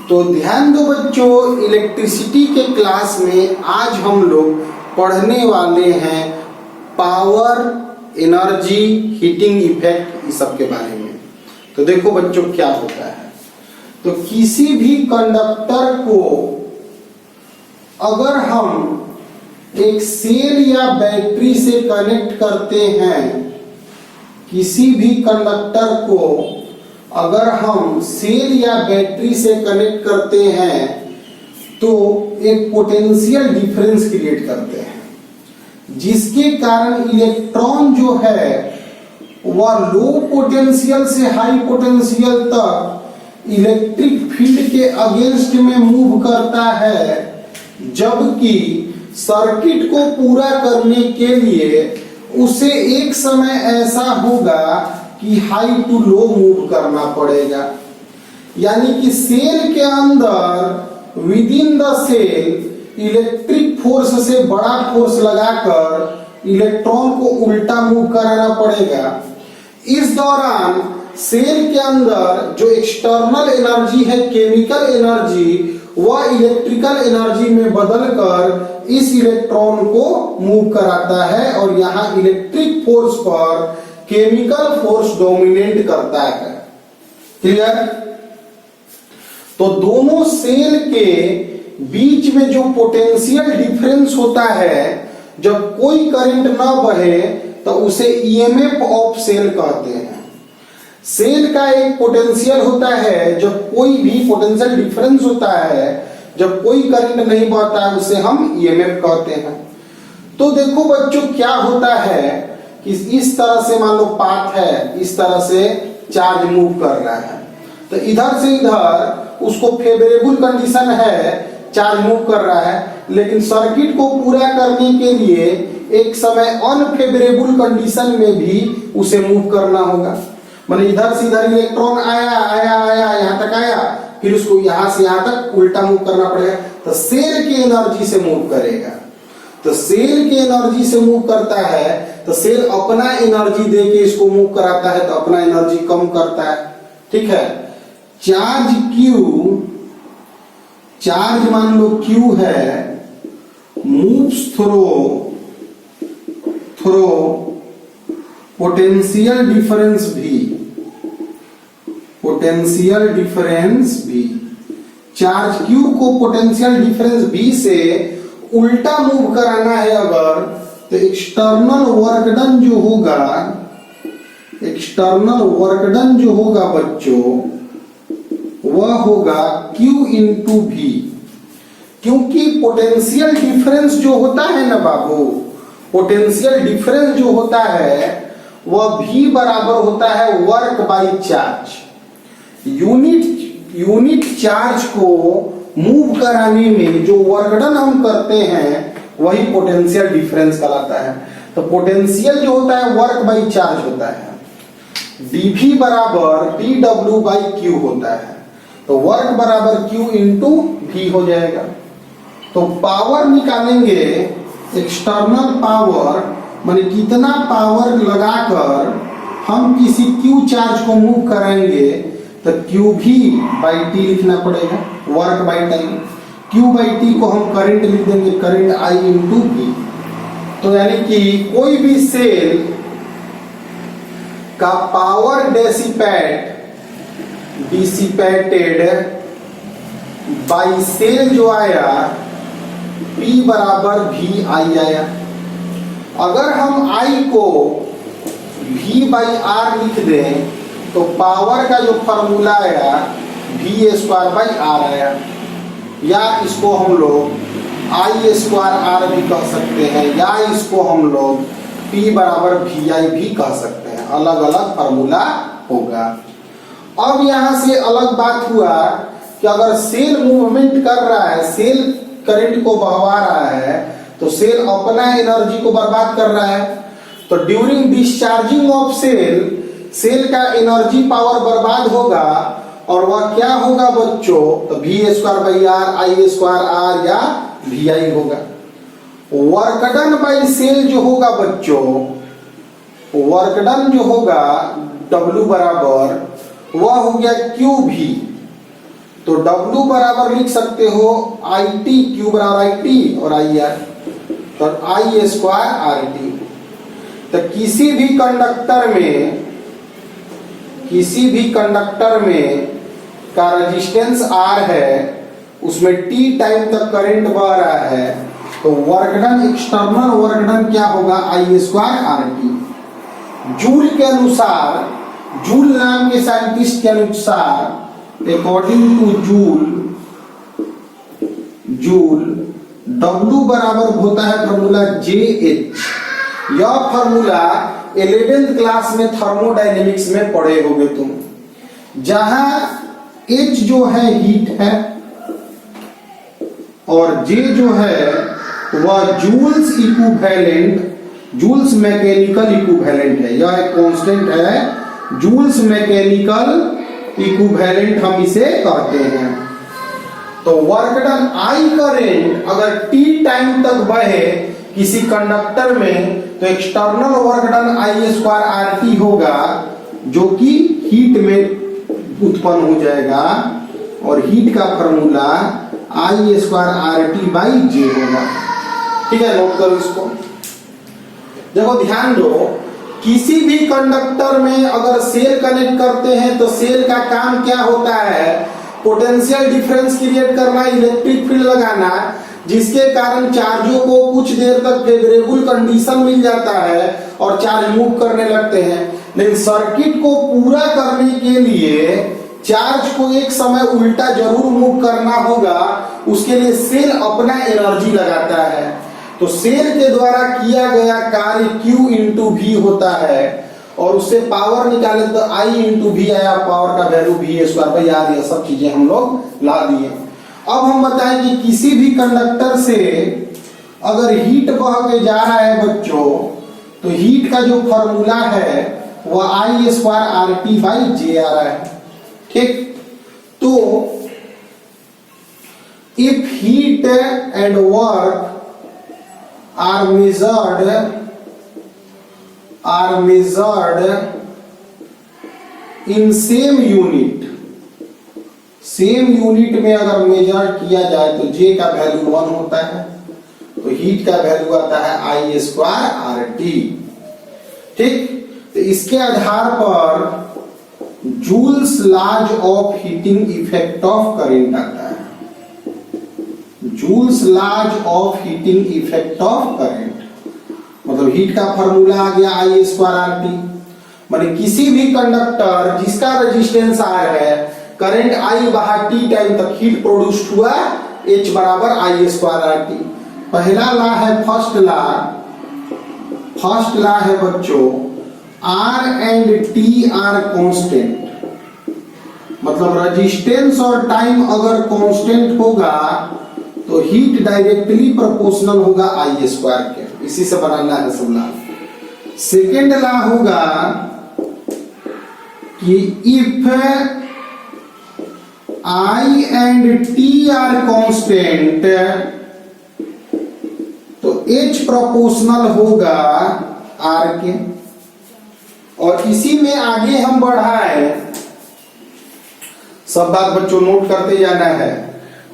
तो ध्यान दो बच्चों, इलेक्ट्रिसिटी के क्लास में आज हम लोग पढ़ने वाले हैं पावर, एनर्जी, हीटिंग इफेक्ट, इस सब के बारे में। तो देखो बच्चों क्या होता है, तो किसी भी कंडक्टर को अगर हम एक सेल या बैटरी से कनेक्ट करते हैं, किसी भी कंडक्टर को अगर हम सेल या बैटरी से कनेक्ट करते हैं तो एक पोटेंशियल डिफरेंस क्रिएट करते हैं, जिसके कारण इलेक्ट्रॉन जो है वह लो पोटेंशियल से हाई पोटेंशियल तक इलेक्ट्रिक फील्ड के अगेंस्ट में मूव करता है, जबकि सर्किट को पूरा करने के लिए उसे एक समय ऐसा होगा कि हाई टू लो मूव करना पड़ेगा। यानी कि सेल के अंदर within the cell electric force से बड़ा फोर्स लगाकर इलेक्ट्रॉन को उल्टा मूव कराना पड़ेगा। इस दौरान सेल के अंदर जो एक्सटर्नल एनर्जी है, केमिकल एनर्जी, वह इलेक्ट्रिकल एनर्जी में बदलकर इस इलेक्ट्रॉन को मूव कराता है और यहाँ इलेक्ट्रिक फोर्स पर केमिकल फोर्स डोमिनेट करता है। क्लियर? तो दोनों सेल के बीच में जो पोटेंशियल डिफरेंस होता है, जब कोई करंट ना बहे तो उसे ईएमएफ ऑफ सेल कहते हैं। सेल का एक पोटेंशियल होता है, जब कोई भी पोटेंशियल डिफरेंस होता है, जब कोई करंट नहीं बहता है, उसे हम ईएमएफ कहते हैं। तो देखो बच्चों क्या होता है कि इस तरह से मान लो पाथ है, इस तरह से चार्ज मूव कर रहा है, तो इधर से इधर उसको फेवरेबल कंडीशन है, चार्ज मूव कर रहा है, लेकिन सर्किट को पूरा करने के लिए एक समय अनफेवरेबल कंडीशन में भी उसे मूव करना होगा। माने इधर से इधर इलेक्ट्रॉन आया आया आया यहाँ तक आया, फिर उसको यहाँ से यहाँ तक उल्टा मूव करना पड़ेगा, तो सेल की एनर्जी से मूव करेगा। तो सेल की एनर्जी से मूव करता है, तो सेल अपना एनर्जी दे के इसको मूव कराता है, तो अपना एनर्जी कम करता है। ठीक है? चार्ज Q, चार्ज मान लो Q है, moves through potential difference V, potential difference V। Charge Q को पोटेंशियल डिफरेंस V से उल्टा मूव कराना है अगर, तो एक्सटर्नल वर्क डन जो होगा, एक्सटर्नल वर्क डन जो होगा बच्चों, वह होगा Q इंटू V। क्योंकि पोटेंशियल डिफरेंस जो होता है ना बाबू, पोटेंशियल डिफरेंस जो होता है वह V बराबर होता है work by charge. Unit charge को मूव कराने में जो वर्क डन हम करते हैं वही पोटेंशियल डिफरेंस कहलाता है। तो पोटेंशियल जो होता है वर्क बाई चार्ज होता है, dV बराबर dW बाई Q होता है, तो वर्क बराबर Q इंटू V हो जाएगा। तो पावर निकालेंगे, एक्सटर्नल पावर माने कितना पावर लगाकर हम किसी Q चार्ज को मूव कराएंगे, तो QV बाई T लिखना पड़ेगा, work by time. Q by T को हम करंट लिख देंगे, करंट I इंटू V। तो यानी कि कोई भी सेल का पावर डिसिपेटेड बाई सेल जो आया, P बराबर V I आया। अगर हम I को V बाई R लिख दें तो पावर का जो फॉर्मूला आया V स्क्वायर बाई R आया, या इसको हम लोग I स्क्वायर R भी कह सकते हैं, या इसको हम लोग P बराबर VI भी कह सकते हैं। अलग अलग फॉर्मूला होगा। अब यहाँ से अलग बात हुआ कि अगर सेल मूवमेंट कर रहा है, सेल करंट को बहवा रहा है, तो सेल अपना एनर्जी को बर्बाद कर रहा है। तो ड्यूरिंग डिस्चार्जिंग ऑफ सेल का एनर्जी पावर बर्बाद होगा, और वह क्या होगा बच्चों, तो V square by R, I square R या VI होगा। वर्क डन बाई सेल जो होगा बच्चों, वर्क डन जो होगा W बराबर वह हो गया QV। तो W बराबर लिख सकते हो IT, Q बराबर IT और IR, तो I स्क्वायर RT। तो किसी भी कंडक्टर में का रेजिस्टेंस R है, उसमें T टाइम तक करंट बह रहा है, तो work done, external work done क्या होगा, I स्क्वायर RT। जूल के अनुसार, जूल नाम के साइंटिस्ट के अनुसार, अकॉर्डिंग टू जूल W बराबर होता है फॉर्मूला JH। यह फॉर्मूला 11th क्लास में थर्मोडायनेमिक्स में पढ़े होगे तुम, जहां H जो है हीट है और J जो है वह Joule's equivalent, Joule's mechanical equivalent है। यह एक कांस्टेंट है, जूल्स मैकेनिकल इक्विवेलेंट हम इसे कहते हैं। तो वर्क डन I करेंट अगर T टाइम तक बहे किसी कंडक्टर में, तो external work done I square RT होगा, जो कि हीट में उत्पन्न हो जाएगा, और हीट का formula I square RT by J होगा। ठीक है, नोट करो इसको। देखो ध्यान दो, किसी भी कंडक्टर में अगर सेल कनेक्ट करते हैं तो सेल का काम क्या होता है, पोटेंशियल डिफरेंस क्रिएट करना, इलेक्ट्रिक फील्ड लगाना, जिसके कारण चार्जों को कुछ देर तक फेवरेबल कंडीशन मिल जाता है और चार्ज मूव करने लगते हैं। लेकिन सर्किट को पूरा करने के लिए चार्ज को एक समय उल्टा जरूर मूव करना होगा, उसके लिए सेल अपना एनर्जी लगाता है। तो सेल के द्वारा किया गया कार्य Q इंटू V होता है, और उससे पावर निकाले तो I इंटू V आया, पावर का वैल्यू V स्क्वायर पर, याद है सब चीजें हम लोग ला दिए। अब हम बताएं कि किसी भी कंडक्टर से अगर हीट बह के जा रहा है बच्चों, तो हीट का जो फॉर्मूला है वह I square RT by J आ रहा है। ठीक, तो if heat and work are measured in same unit, same unit में अगर मेजर किया जाए तो J का वैल्यू 1 होता है, तो हीट का वैल्यू आता है I स्क्वायर RT। ठीक, तो इसके आधार पर Joule's laws of heating effect of current आता है, Joule's laws of heating effect of current, मतलब हीट का फॉर्मूला आ गया I स्क्वायर RT। माने किसी भी कंडक्टर जिसका रेजिस्टेंस R है, करंट I बहा T टाइम तक हीट प्रोड्यूस्ड हुआ, H बराबर I स्क्वायर RT। पहला लॉ है फर्स्ट लॉ है बच्चों, R and T are constant, मतलब रेजिस्टेंस और टाइम अगर कांस्टेंट होगा तो हीट डायरेक्टली प्रोपोर्शनल होगा I स्क्वायर के। इसी से बनाना है सब लॉ। सेकेंड लॉ होगा कि if I and T are constant, तो H प्रोपोर्शनल होगा R के। और इसी में आगे हम बढ़ाए, सब बात बच्चों नोट करते जाना है,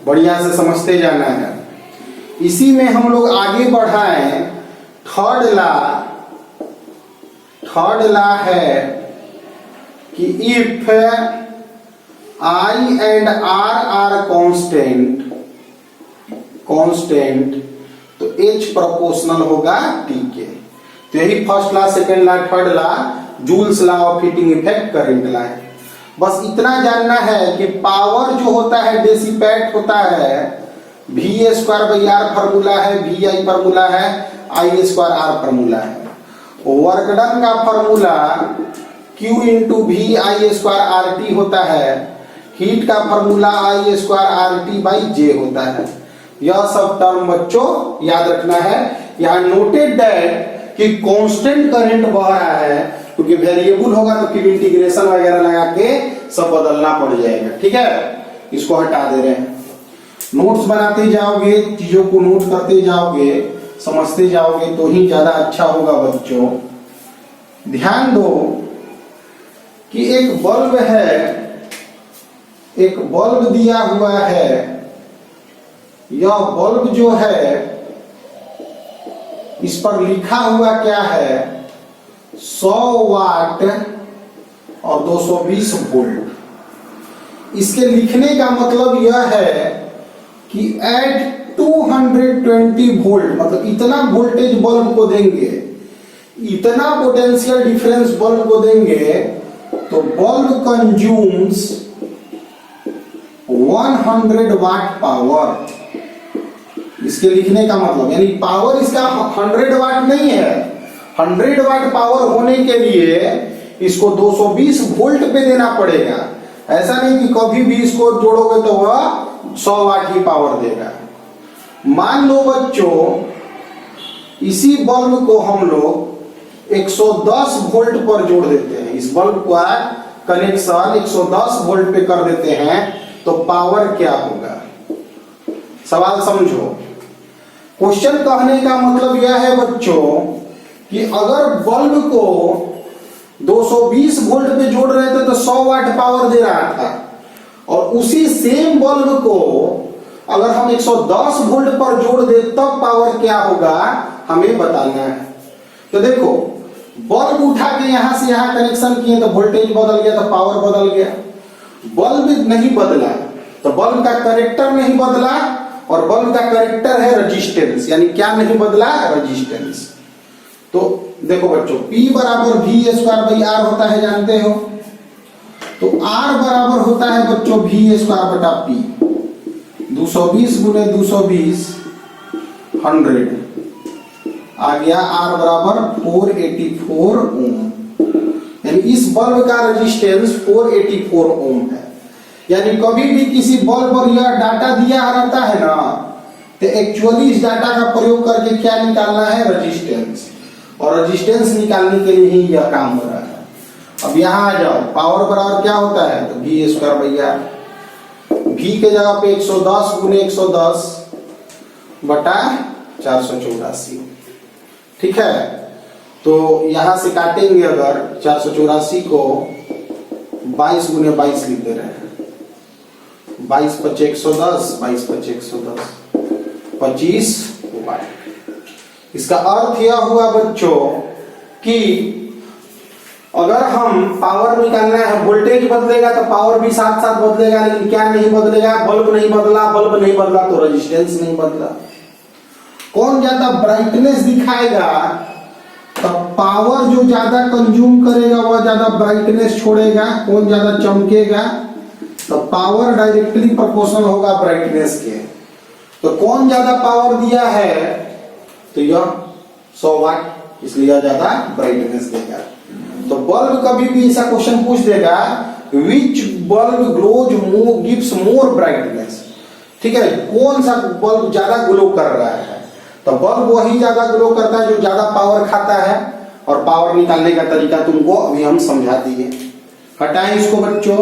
बढ़िया से समझते जाना है। इसी में हम लोग आगे बढ़ाए, थर्ड लॉ है कि if I and R are constant, तो H प्रोपोर्शनल होगा T के। तो यही first law, second law, third law, Joule's law of heating effect current law है। बस इतना जानना है कि पावर जो होता है डेसिपेट होता है, V square by R formula है, VI फॉर्मूला है, I स्क्वायर R फॉर्मूला है। वर्क डन का formula Q into V I square RT होता है, हीट का formula I square RT by J होता है। यह सब टर्म बच्चों याद रखना है। यहाँ नोटेड दैट कि कांस्टेंट करंट बह रहा है, क्योंकि वेरिएबल होगा तो फिर इंटीग्रेशन वगैरह लगा के सब बदलना पड़ जाएगा। ठीक है, इसको हटा दे रहे हैं। नोट्स बनाते जाओगे, चीजों को नोट करते जाओगे, समझते जाओगे तो ही ज्यादा अच्छा होगा बच्चों। ध्यान दो कि एक बल्ब है, एक बल्ब दिया हुआ है, यह बल्ब जो है इस पर लिखा हुआ क्या है 100 वाट और 220 वोल्ट। इसके लिखने का मतलब यह है कि एट 220 वोल्ट, मतलब इतना वोल्टेज बल्ब को देंगे, इतना पोटेंशियल डिफरेंस बल्ब को देंगे तो बल्ब कंज्यूम्स 100 वाट पावर। इसके लिखने का मतलब यानी पावर इसका 100 वाट नहीं है, 100 वाट पावर होने के लिए इसको 220 वोल्ट पे देना पड़ेगा। ऐसा नहीं कि कभी भी इसको जोड़ोगे तो वह 100 वाट की पावर देगा। मान लो बच्चों इसी बल्ब को हम लोग 110 वोल्ट पर जोड़ देते हैं, इस बल्ब का कनेक्शन 110 वोल्ट पे कर देते हैं तो पावर क्या होगा। सवाल समझो, क्वेश्चन कहने का मतलब यह है बच्चों कि अगर बल्ब को 220 वोल्ट पे जोड़ रहे थे तो 100 वाट पावर दे रहा था, और उसी सेम बल्ब को अगर हम 110 वोल्ट पर जोड़ दे तब पावर क्या होगा हमें बताना है। तो देखो बल्ब उठा के यहां से यहां कनेक्शन किए तो वोल्टेज बदल गया तो पावर बदल गया। बल्ब नहीं बदला तो बल्ब का कैरेक्टर नहीं बदला, और बल्ब का कैरेक्टर है रेजिस्टेंस, यानी क्या नहीं बदला रेजिस्टेंस। तो देखो बच्चों P बराबर V² R होता है, जानते हो। तो R बराबर होता है बच्चों V² बटा P, 220 गुने 220 100 आ गया, R बराबर 484 ओम। यानी इस बल्ब का रेजिस्टेंस 484 ओम है। यानी कभी भी किसी बल्ब पर यह डाटा दिया रहता है ना, तो एक्चुअली इस डाटा का प्रयोग करके क्या निकालना है रेजिस्टेंस, और रेजिस्टेंस निकालने के लिए ही यह काम हो रहा है। अब यहां आ जाओ, पावर बराबर क्या होता है तो V²R। V के जगह पे 110 गुने 110 बटा 484, ठीक है। तो यहां से काटेंगे, अगर 484 को 22 गुने 22 लिख दे रहे हैं, 22 × 5 = 110, 22 × 5 = 110, 25 वाट। इसका अर्थ यह हुआ बच्चों कि अगर हम पावर निकालना है, वोल्टेज बदलेगा तो पावर भी साथ साथ बदलेगा, लेकिन क्या नहीं बदलेगा, बल्ब नहीं बदला, बल्ब नहीं बदला तो रेजिस्टेंस नहीं बदला। कौन ज्यादा ब्राइटनेस दिखाएगा तो पावर जो ज्यादा कंज्यूम करेगा वह ज्यादा ब्राइटनेस छोड़ेगा। कौन ज्यादा चमकेगा तो पावर डायरेक्टली प्रोपोर्शनल होगा ब्राइटनेस के। तो कौन ज्यादा पावर दिया है तो यह 100 वाट, इसलिए यह ज्यादा ब्राइटनेस देगा। तो बल्ब कभी भी ऐसा क्वेश्चन पूछ देगा विच बल्ब ग्लोज मोर गिव्स मोर ब्राइटनेस, ठीक है, कौन सा बल्ब ज्यादा ग्लो कर रहा है, तो बल्ब वही ज्यादा ग्लो करता है जो ज्यादा पावर खाता है। और पावर निकालने का तरीका तुमको अभी हम समझा दिए। हटाएं इसको बच्चों,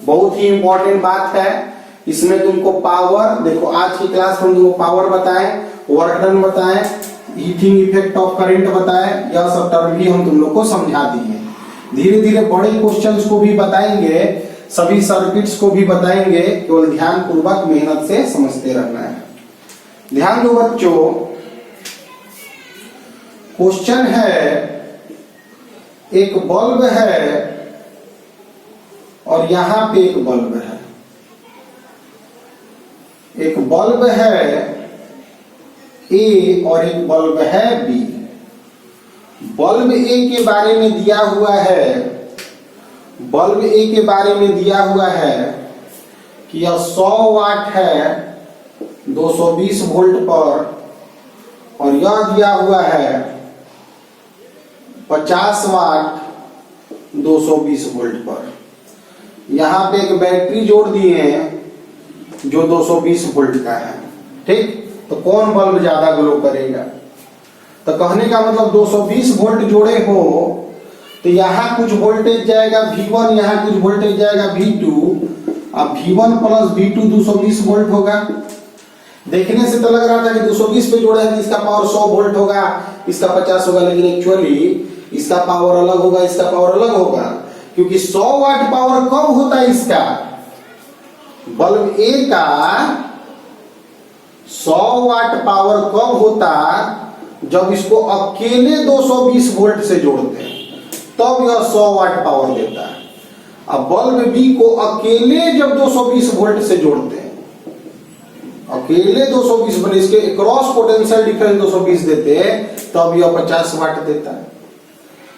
बहुत ही इंपॉर्टेंट बात है। इसमें तुमको पावर, देखो आज की क्लास में तुमको पावर बताएं, वर्क डन बताएं, हीटिंग इफेक्ट ऑफ करंट बताएं, यह सब टर्म भी हम तुम लोग को समझा दिए। धीरे धीरे बड़े क्वेश्चंस को भी बताएंगे, सभी सर्किट्स को भी बताएंगे, केवल ध्यान पूर्वक मेहनत से समझते रहना है। ध्यान दो बच्चों, क्वेश्चन है एक बल्ब है और यहां पे एक बल्ब है, एक बल्ब है ए और एक बल्ब है बी। बल्ब ए के बारे में दिया हुआ है, बल्ब ए के बारे में दिया हुआ है कि यह 100 वाट है 220 वोल्ट पर, और यह दिया हुआ है 50 वाट 220 वोल्ट पर। यहां पे एक बैटरी जोड़ दिए हैं जो 220 वोल्ट का है, ठीक। तो कौन बल्ब ज्यादा ग्लो करेगा, तो कहने का मतलब 220 वोल्ट जोड़े हो तो यहां कुछ वोल्टेज जाएगा V1, यहां कुछ वोल्टेज जाएगा V2, अब V1 + V2 220 वोल्ट होगा। देखने से तो लग रहा था कि 220 पे जोड़े हैं तो इसका पावर 100 वोल्ट होगा, इसका 50 होगा, लेकिन एक्चुअली इसका पावर अलग होगा, इसका पावर अलग होगा, क्योंकि 100 वाट पावर कब होता है इसका बल्ब ए का 100 वाट पावर कब होता, जब इसको अकेले 220 वोल्ट से जोड़ते हैं, तब यह 100 वाट पावर देता है। अब बल्ब बी को अकेले जब 220 वोल्ट से जोड़ते हैं, अकेले 220 वोल्ट, इसके क्रॉस पोटेंशियल डिफरेंस 220 देते हैं, तब यह 50 वाट देता है।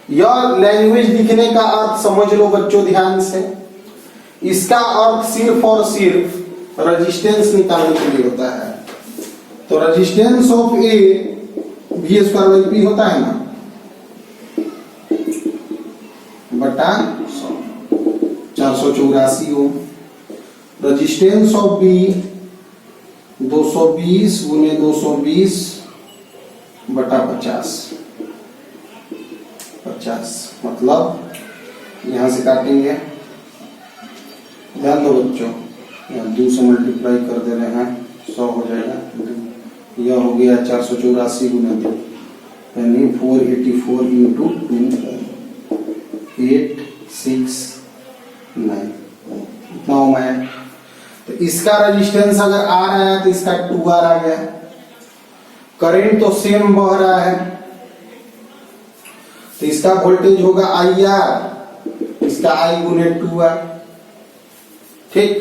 यह लैंग्वेज लिखने का अर्थ समझ लो बच्चों ध्यान से। इसका अर्थ सिर्फ और सिर्फ रेजिस्टेंस निकालने के लिए होता है। तो resistance of A V square by P होता है ना, बटा 484 ओम। रेजिस्टेंस ऑफ बी 220 गुने 220 बटा 50, मतलब यहां से काटेंगे, ध्यान दो बच्चों, यहाँ 2 से मल्टीप्लाई कर दे रहे हैं, 100 हो जाएगा। यह हो गया 484 गुना 2 यानी 484 इंटू 2 869 इतना ओम है। तो इसका रेजिस्टेंस अगर आर आया तो इसका 2R आ गया। करंट तो सेम बह रहा है, तो इसका वोल्टेज होगा IR, इसका I गुने 2R। ठीक,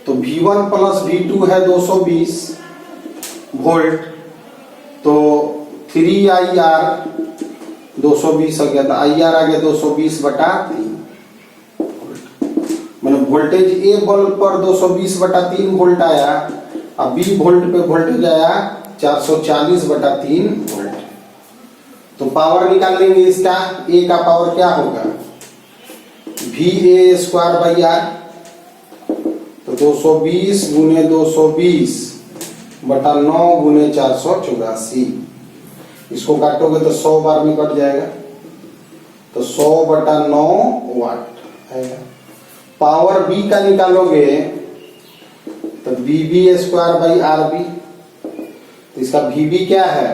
तो V1 प्लस V2 है 220 वोल्ट, तो 3IR 220 आ गया, तो IR आ गया 220 बटा 3। मतलब वोल्टेज ए बल्ब पर 220 बटा 3 वोल्ट आया, अब बी वोल्ट पे वोल्टेज आया 440 बटा 3 वोल्ट। तो पावर निकाल लेंगे इसका, ए का पावर क्या होगा, VA स्क्वायर बाई आर, तो 220 गुने 220 बटा 9 गुने 484, इसको काटोगे तो 100 बार में कट जाएगा, तो 100 बटा 9 वाट आएगा। पावर बी का निकालोगे तो BB स्क्वायर बाई RB, तो इसका VB क्या है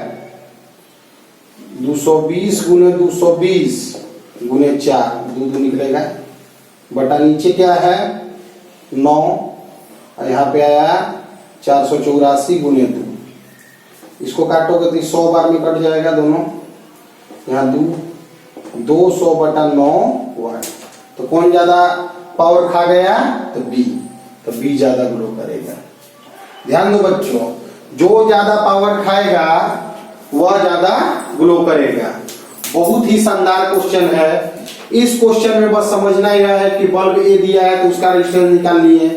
220 गुने 220 गुने 4, 2 निकलेगा, बटा नीचे क्या है 9, यहाँ पे आया 484 गुने 2, इसको काटोगे तो 100 बार में कट जाएगा दोनों, यहाँ 200 बटा 9 वाट। तो कौन ज्यादा पावर खा गया, तो बी, तो बी ज्यादा ग्लो करेगा। ध्यान दो बच्चों, जो ज्यादा पावर खाएगा वह ज्यादा ग्लो करेगा। बहुत ही शानदार क्वेश्चन है। इस क्वेश्चन में बस समझना यह है कि बल्ब ए दिया है तो उसका रेजिस्टेंस निकाल लिए,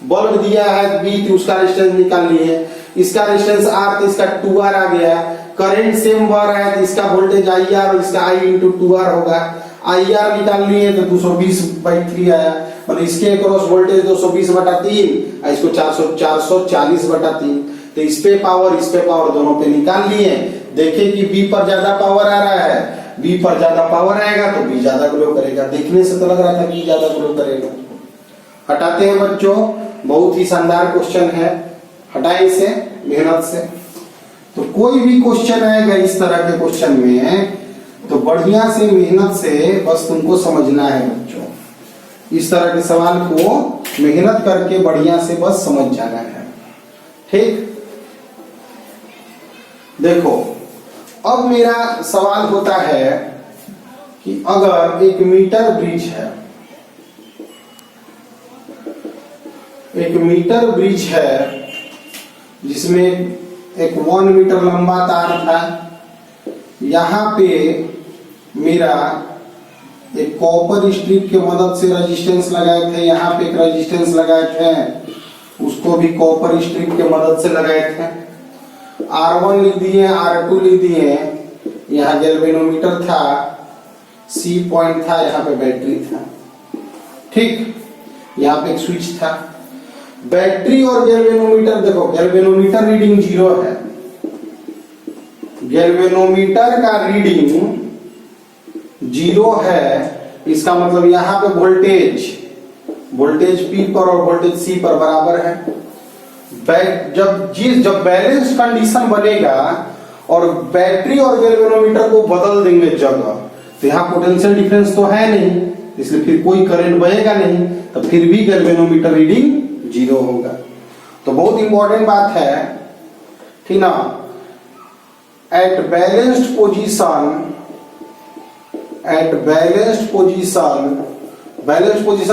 बल्ब दिया है बी तो उसका रेजिस्टेंस निकाल लिए, इसका रेजिस्टेंस आर तो इसका 2R आ गया, करंट सेम बह रहा है तो इसका वोल्टेज IR और इसका I इंटू 2R होगा, IR निकाल लिए तो 220/3 आया, मतलब इसके अक्रॉस वोल्टेज 220 बटा 3, इसको 440 बटा 3, तो इस पे पावर दोनों पे निकाल लिए। देखें कि बी पर ज्यादा पावर आ रहा है, बी पर ज्यादा पावर आएगा तो बी ज्यादा ग्लो करेगा। देखने से तो लग रहा था बी ज्यादा ग्लो करेगा। हटाते हैं बच्चों, बहुत ही शानदार क्वेश्चन है, हटाएं इसे मेहनत से। तो कोई भी क्वेश्चन आएगा इस तरह के क्वेश्चन में तो बढ़िया से मेहनत से बस तुमको समझना है बच्चों, इस तरह के सवाल को मेहनत करके बढ़िया से बस समझ जाना है। ठीक, देखो अब मेरा सवाल होता है कि अगर एक मीटर ब्रिज है, एक मीटर ब्रिज है जिसमें एक 1 मीटर लंबा तार था, यहाँ पे मेरा एक कॉपर स्ट्रिप की मदद से रेजिस्टेंस लगाए थे, यहाँ पे एक रेजिस्टेंस लगाए थे, उसको भी कॉपर स्ट्रिप के मदद से लगाए थे। R1 लिख दिए, R2 लिख दिए, यहाँ गैल्वेनोमीटर था, C पॉइंट था, यहाँ पे बैटरी था। ठीक, यहाँ पे एक स्विच था। बैटरी और गैल्वेनोमीटर, देखो गैल्वेनोमीटर रीडिंग 0 है, गैल्वेनोमीटर का रीडिंग 0 है, इसका मतलब यहाँ पे वोल्टेज P पर और वोल्टेज C पर बराबर है। जब बैलेंस कंडीशन बनेगा और बैटरी और गैल्वेनोमीटर को बदल देंगे जगह, तो यहाँ पोटेंशियल डिफरेंस तो है नहीं, इसलिए फिर कोई करंट बहेगा नहीं, तो फिर भी गैल्वेनोमीटर रीडिंग 0 होगा। तो बहुत इंपॉर्टेंट बात है, ठीक ना। एट बैलेंस्ड पोजीशन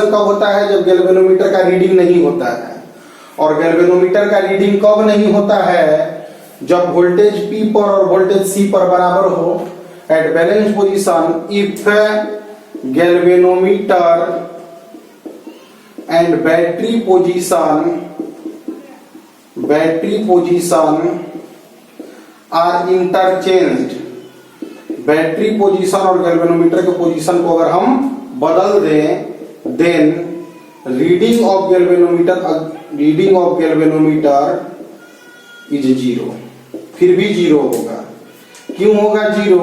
कब होता है? जब गैल्वेनोमीटर का रीडिंग नहीं होता है। और गैल्वेनोमीटर का रीडिंग कब नहीं होता है? जब वोल्टेज P पर और वोल्टेज C पर बराबर हो। At balanced position if galvanometer and battery position are interchanged. Battery position और गैल्वेनोमीटर के पोजीशन को अगर हम बदल दें, then reading of galvanometer is 0, फिर भी 0 होगा। क्यों होगा 0?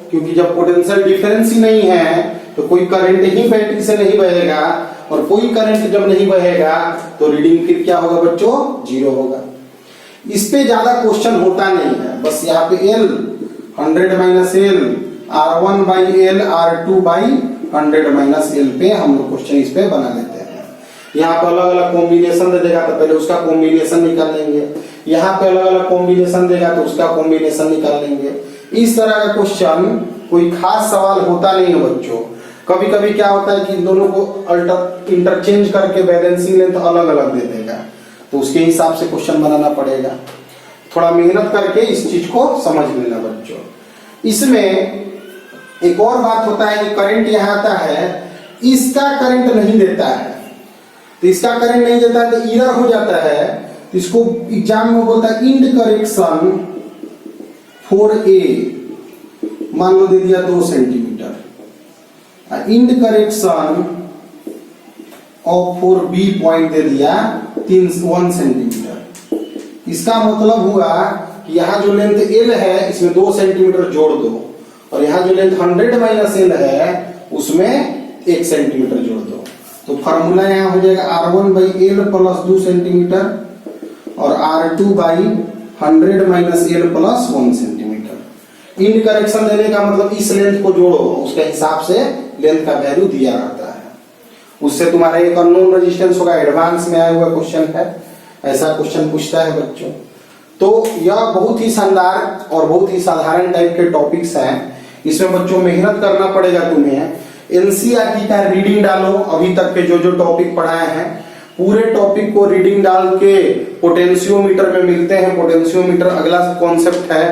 क्योंकि जब पोटेंशियल डिफरेंस ही नहीं है तो कोई करंट ही बैटरी से नहीं बहेगा, और कोई करंट जब नहीं बहेगा तो रीडिंग फिर क्या होगा बच्चों? 0 होगा। इस पे ज्यादा क्वेश्चन होता नहीं है, बस यहाँ पे L 100 minus L R1 by L R2 by 100 minus L पे हम लोग क्वेश्चन इस पे बना लेते हैं। यहाँ पे अलग अलग कॉम्बिनेशन दे देगा तो पहले उसका कॉम्बिनेशन निकाल लेंगे, यहाँ पे अलग अलग कॉम्बिनेशन देगा तो उसका कॉम्बिनेशन निकाल लेंगे। इस तरह का क्वेश्चन कोई खास सवाल होता नहीं है बच्चों। कभी कभी क्या होता है कि दोनों को इंटरचेंज करके बैलेंसिंग लेंथ अलग अलग दे देगा, तो उसके हिसाब से क्वेश्चन बनाना पड़ेगा। थोड़ा मेहनत करके इस चीज को समझ लेना बच्चों। इसमें एक और बात होता है कि करंट यहाँ आता है, इसका करंट नहीं देता है, तो इसका करंट नहीं देता है तो एरर हो जाता है। तो इसको एग्जाम में बोलता है इंड करेक्शन फॉर ए, मान लो दे दिया 2 centimetre, end correction of for B point दे दिया 1 सेंटीमीटर। इसका मतलब हुआ कि यहाँ जो लेंथ L है इसमें 2 सेंटीमीटर जोड़ दो, और यहाँ जो लेंथ 100 माइनस L है उसमें 1 सेंटीमीटर जोड़ दो। तो फार्मूला यहाँ हो जाएगा R1 by L plus 2 centimetre और R2 by 100 minus L plus 1 centimetre. End correction देने का मतलब इस लेंथ को जोड़ो, उसके हिसाब से लेंथ का वैल्यू दिया रहता है। उससे तुम्हारा एक अननोन रेजिस्टेंस होगा, एडवांस में आया हुआ क्वेश्चन है, ऐसा क्वेश्चन पूछता है बच्चों। तो यह बहुत ही शानदार और बहुत ही साधारण टाइप के टॉपिक्स हैं। इसमें बच्चों मेहनत करना पड़ेगा तुम्हें। एनसीईआरटी का रीडिंग डालो, अभी तक के जो जो टॉपिक पढ़ाए हैं पूरे टॉपिक को रीडिंग डाल के पोटेंशियोमीटर में मिलते हैं। पोटेंशियोमीटर अगला कॉन्सेप्ट है।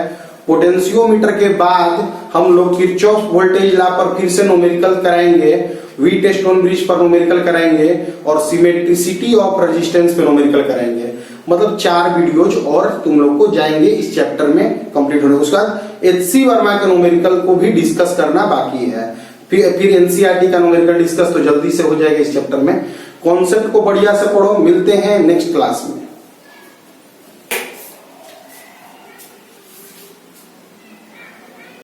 पोटेंशियोमीटर के बाद हम लोग किरचॉफ वोल्टेज लॉ पर फिर से न्यूमेरिकल कराएंगे, वी टेस्ट ऑन ब्रिज पर न्यूमेरिकल कराएंगे, और सिमेट्रिसिटी ऑफ रेजिस्टेंस पे न्यूमेरिकल कराएंगे। मतलब 4 वीडियोज और तुम लोग को जाएंगे इस चैप्टर में कंप्लीट होने। उसके बाद एचसी वर्मा का न्यूमेरिकल को भी डिस्कस करना बाकी है। फिर एनसीईआरटी का न्यूमेरिकल डिस्कस तो जल्दी से हो जाएगा इस चैप्टर में। कॉन्सेप्ट को बढ़िया से पढ़ो। मिलते हैं नेक्स्ट क्लास में।